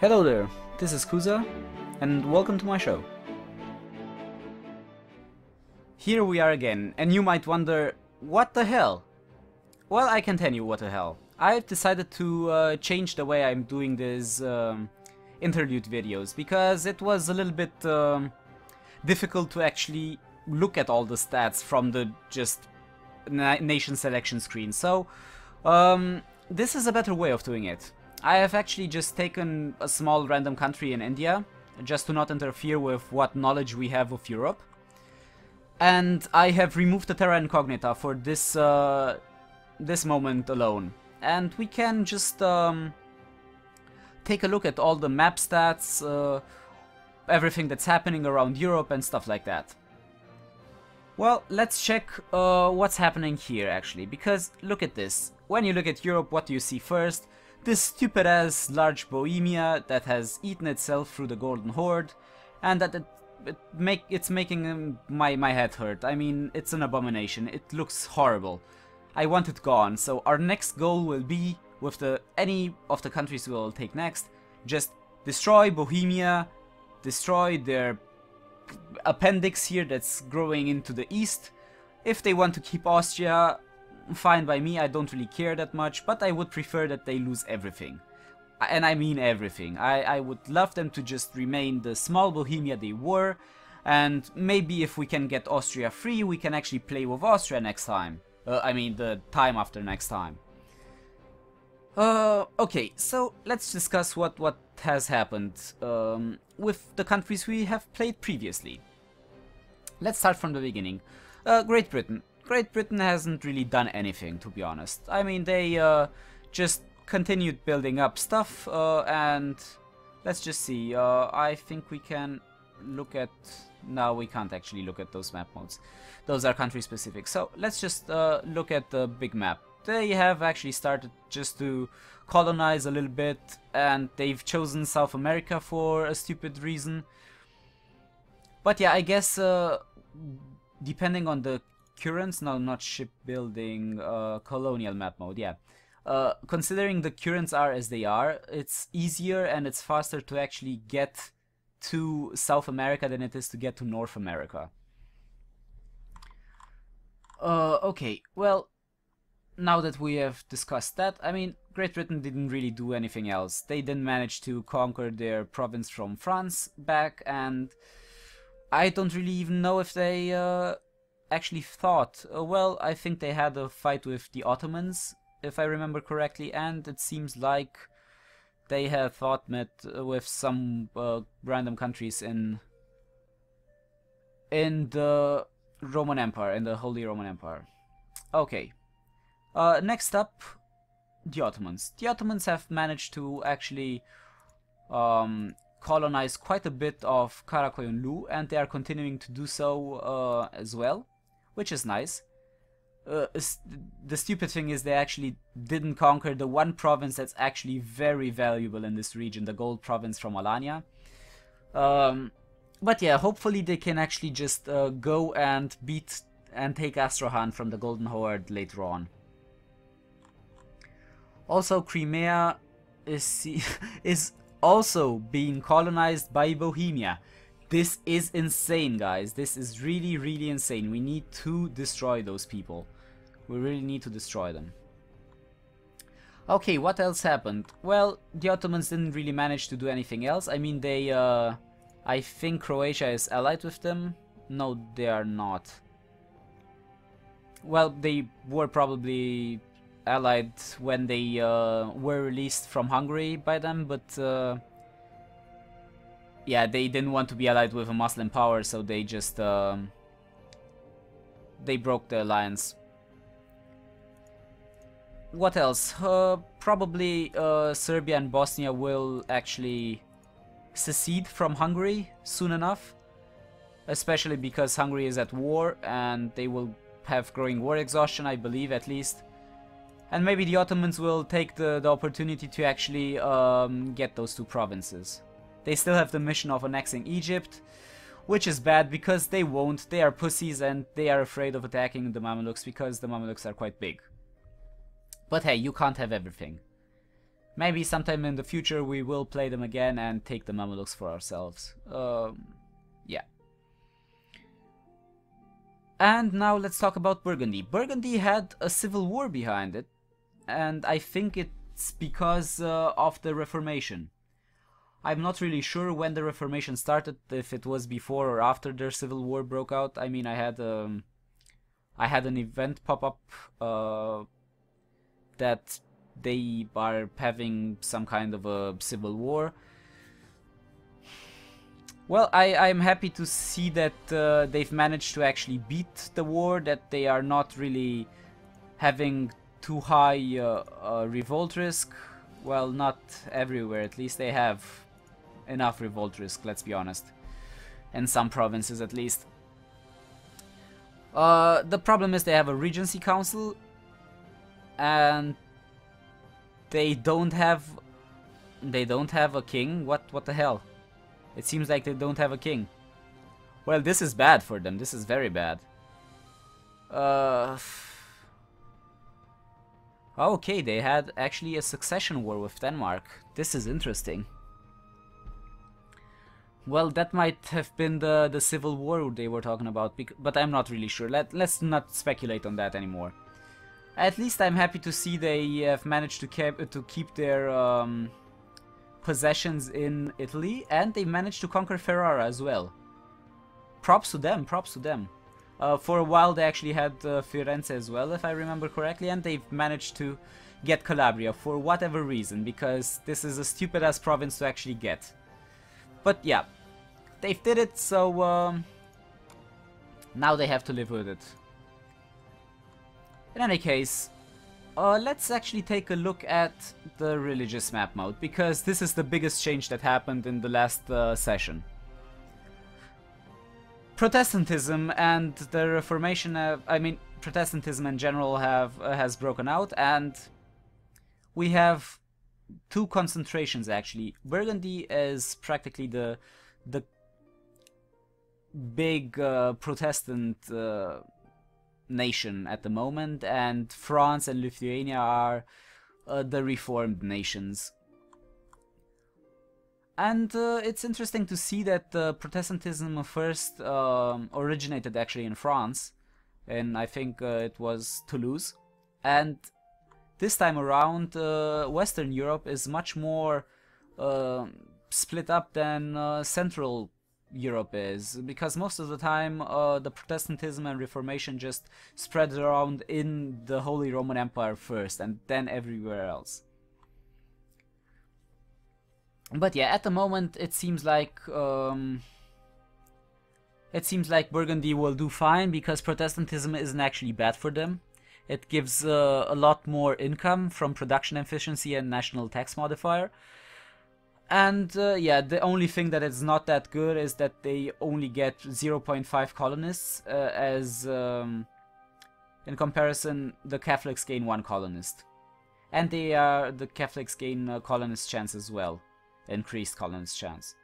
Hello there, this is Kuza, and welcome to my show. Here we are again, and you might wonder, what the hell? Well, I can tell you what the hell. I've decided to change the way I'm doing these interlude videos, because it was a little bit difficult to actually look at all the stats from the just nation selection screen. So, this is a better way of doing it. I have actually just taken a small random country in India, just to not interfere with what knowledge we have of Europe. And I have removed the terra incognita for this this moment alone. And we can just take a look at all the map stats, everything that's happening around Europe and stuff like that. Well, let's check what's happening here actually, because look at this. When you look at Europe, what do you see first? This stupid ass large Bohemia that has eaten itself through the Golden Horde, and that it's making my head hurt. I mean, it's an abomination. It looks horrible. I want it gone. So our next goal will be, with any of the countries we'll take next, just destroy Bohemia, destroy their appendix here that's growing into the east. If they want to keep Austria, fine by me, I don't really care that much, but I would prefer that they lose everything. And I mean everything. I would love them to just remain the small Bohemia they were, and maybe if we can get Austria free, we can actually play with Austria next time. I mean the time after next time. Okay, so let's discuss what has happened with the countries we have played previously. Let's start from the beginning. Great Britain. Great Britain hasn't really done anything, to be honest. I mean, they just continued building up stuff, and let's just see. I think we can look at... No, we can't actually look at those map modes. Those are country specific. So let's just look at the big map. They have actually started just to colonize a little bit, and they've chosen South America for a stupid reason. But yeah, I guess depending on the currents, no, not shipbuilding, colonial map mode, yeah. Considering the currents are as they are, it's easier and it's faster to actually get to South America than it is to get to North America. Okay, well, now that we have discussed that, I mean, Great Britain didn't really do anything else. They didn't manage to conquer their province from France back, and I don't really even know if they actually thought. Well, I think they had a fight with the Ottomans, if I remember correctly, and it seems like they had fought with some random countries in the Roman Empire, in the Holy Roman Empire. Okay. Next up, the Ottomans. The Ottomans have managed to actually colonize quite a bit of Karakoyunlu, and they are continuing to do so as well, which is nice. The stupid thing is they actually didn't conquer the one province that's actually very valuable in this region, the gold province from Alania. But yeah, hopefully they can actually just go and beat and take Astrakhan from the Golden Horde later on. Also, Crimea is also being colonized by Bohemia. This is insane, guys. This is really, really insane. We need to destroy those people. We really need to destroy them. Okay, what else happened? Well, the Ottomans didn't really manage to do anything else. I mean, they, I think Croatia is allied with them. No, they are not. Well, they were probably allied when they were released from Hungary by them, but yeah, they didn't want to be allied with a Muslim power, so they just they broke the alliance. What else? Probably Serbia and Bosnia will actually secede from Hungary soon enough, especially because Hungary is at war and they will have growing war exhaustion, I believe, at least. And maybe the Ottomans will take the opportunity to actually get those two provinces. They still have the mission of annexing Egypt, which is bad because they won't. They are pussies and they are afraid of attacking the Mamelukes because the Mamelukes are quite big. But hey, you can't have everything. Maybe sometime in the future we will play them again and take the Mamelukes for ourselves. Yeah. And now let's talk about Burgundy. Burgundy had a civil war behind it, and I think it's because of the Reformation. I'm not really sure when the Reformation started, if it was before or after their civil war broke out. I mean, I had an event pop up that they are having some kind of a civil war. Well, I'm happy to see that they've managed to actually beat the war, that they are not really having too high revolt risk. Well, not everywhere, at least they have enough revolt risk, let's be honest. In some provinces at least. The problem is they have a regency council, and they don't have a king. What the hell? It seems like they don't have a king. Well, this is bad for them. This is very bad. Okay, they had actually a succession war with Denmark. This is interesting. Well, that might have been the civil war they were talking about, but I'm not really sure. Let's not speculate on that anymore. At least I'm happy to see they have managed to keep their possessions in Italy, and they managed to conquer Ferrara as well. Props to them, props to them. For a while they actually had Firenze as well, if I remember correctly, and they've managed to get Calabria for whatever reason, because this is a stupid ass province to actually get. But yeah, they did it, so now they have to live with it. In any case, let's actually take a look at the religious map mode, because this is the biggest change that happened in the last session. Protestantism and the Reformation, I mean, Protestantism in general has broken out, and we have two concentrations actually. Burgundy is practically the big Protestant nation at the moment, and France and Lithuania are the Reformed nations. And it's interesting to see that Protestantism first originated actually in France, and I think it was Toulouse. And this time around, Western Europe is much more split up than Central Europe is, because most of the time the Protestantism and Reformation just spread around in the Holy Roman Empire first, and then everywhere else. But yeah, at the moment it seems like Burgundy will do fine, because Protestantism isn't actually bad for them. It gives a lot more income from production efficiency and national tax modifier. And yeah, the only thing that is not that good is that they only get 0.5 colonists, as in comparison the Catholics gain 1 colonist. And the Catholics gain colonist chance as well. Increased colonist chance,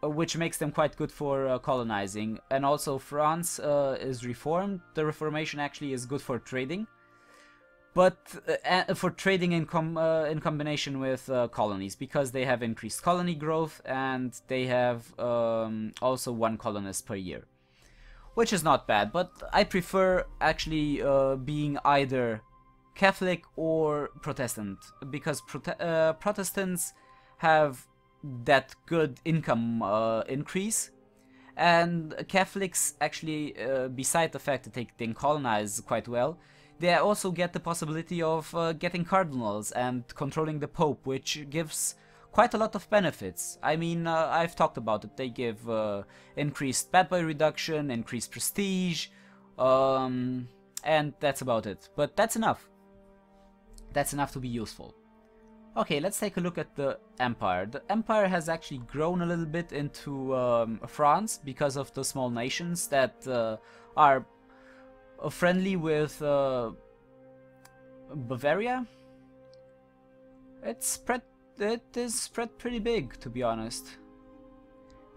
which makes them quite good for colonizing. And also France is reformed. The Reformation actually is good for trading, but for trading in combination with colonies, because they have increased colony growth, and they have also 1 colonist per year, which is not bad. But I prefer actually being either Catholic or Protestant, because Protestants have that good income increase, and Catholics actually, beside the fact that they can colonize quite well, they also get the possibility of getting cardinals and controlling the Pope, which gives quite a lot of benefits. I mean, I've talked about it. They give increased bad boy reduction, increased prestige, and that's about it. But that's enough. That's enough to be useful. Okay, let's take a look at the empire. The empire has actually grown a little bit into France, because of the small nations that are friendly with Bavaria. It is spread pretty big, to be honest.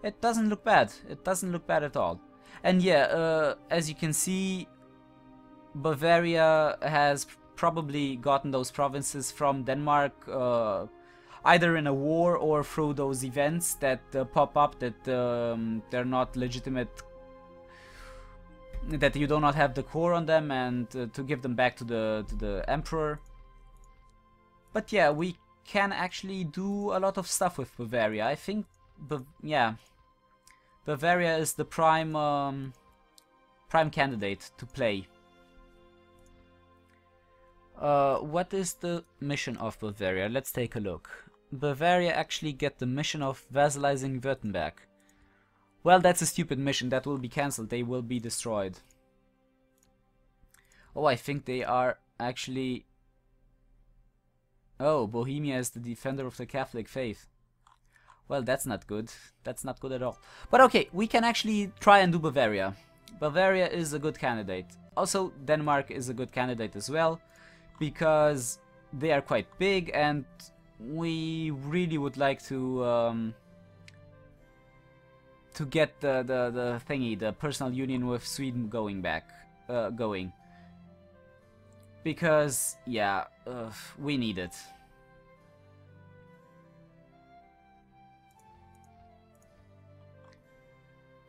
It doesn't look bad. It doesn't look bad at all. And yeah, as you can see, Bavaria has probably gotten those provinces from Denmark either in a war or through those events that pop up that they're not legitimate, that you do not have the core on them, and to give them back to the emperor. But yeah, we can actually do a lot of stuff with Bavaria. I think, yeah, Bavaria is the prime candidate to play. What is the mission of Bavaria? Let's take a look. Bavaria actually get the mission of vassalizing Württemberg. Well, that's a stupid mission. That will be cancelled. They will be destroyed. Oh, I think they are actually... Oh, Bohemia is the defender of the Catholic faith. Well, that's not good. That's not good at all. But okay, we can actually try and do Bavaria. Bavaria is a good candidate. Also, Denmark is a good candidate as well, because they are quite big and we really would like to get the thingy, the personal union with Sweden going. Because, yeah, we need it.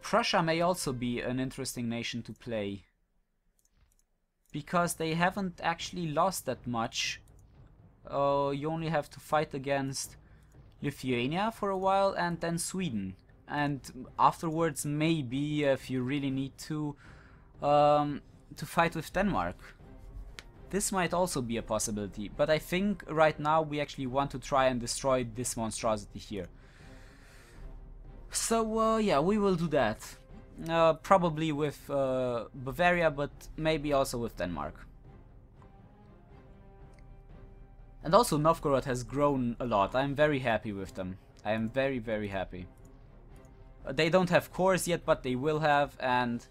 Prussia may also be an interesting nation to play, because they haven't actually lost that much. You only have to fight against Lithuania for a while and then Sweden. And afterwards, maybe, if you really need to fight with Denmark. This might also be a possibility, but I think right now we actually want to try and destroy this monstrosity here. So yeah, we will do that. Probably with Bavaria, but maybe also with Denmark. And also Novgorod has grown a lot. I'm very happy with them. I am very, very happy. They don't have cores yet, but they will have, and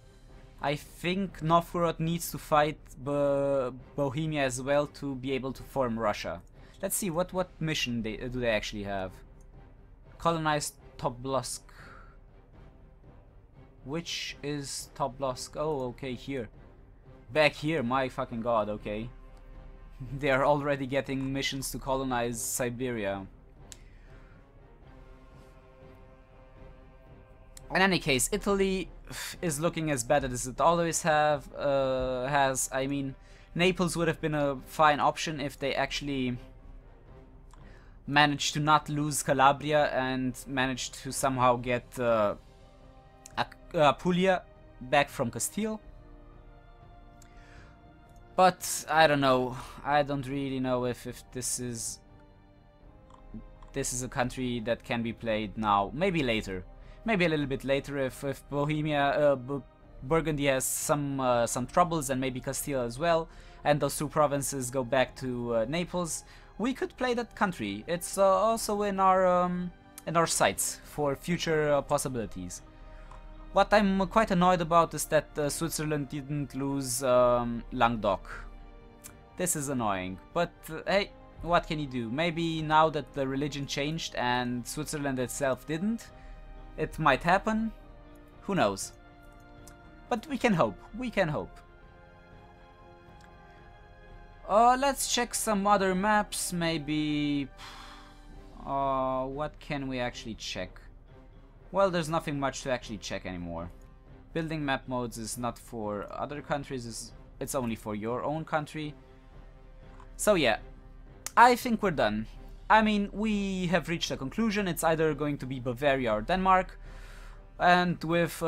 I think Novgorod needs to fight Bohemia as well to be able to form Russia. Let's see, what mission do they actually have? Colonize Tobolsk. Which is Tobolsk? Oh, okay, here. Back here, my fucking god, okay. They are already getting missions to colonize Siberia. In any case, Italy is looking as bad as it always has. I mean, Naples would have been a fine option if they actually managed to not lose Calabria and managed to somehow get Apulia back from Castile. But I don't know. I don't really know if this is a country that can be played now. Maybe later. Maybe a little bit later if Bohemia, Burgundy has some troubles, and maybe Castile as well, and those two provinces go back to Naples. We could play that country. It's also in our sights for future possibilities. What I'm quite annoyed about is that Switzerland didn't lose Languedoc. This is annoying, but hey, what can you do? Maybe now that the religion changed and Switzerland itself didn't, it might happen. Who knows? But we can hope. We can hope. Let's check some other maps. Maybe. What can we actually check? Well, there's nothing much to actually check anymore. Building map modes is not for other countries. It's only for your own country. So yeah, I think we're done. I mean, we have reached a conclusion. It's either going to be Bavaria or Denmark, and with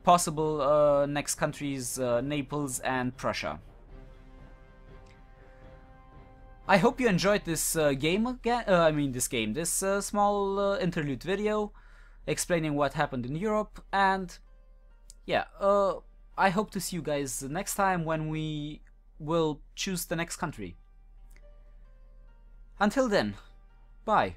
possible next countries, Naples and Prussia. I hope you enjoyed this game again. This small interlude video explaining what happened in Europe, and yeah, I hope to see you guys next time when we will choose the next country. Until then, bye.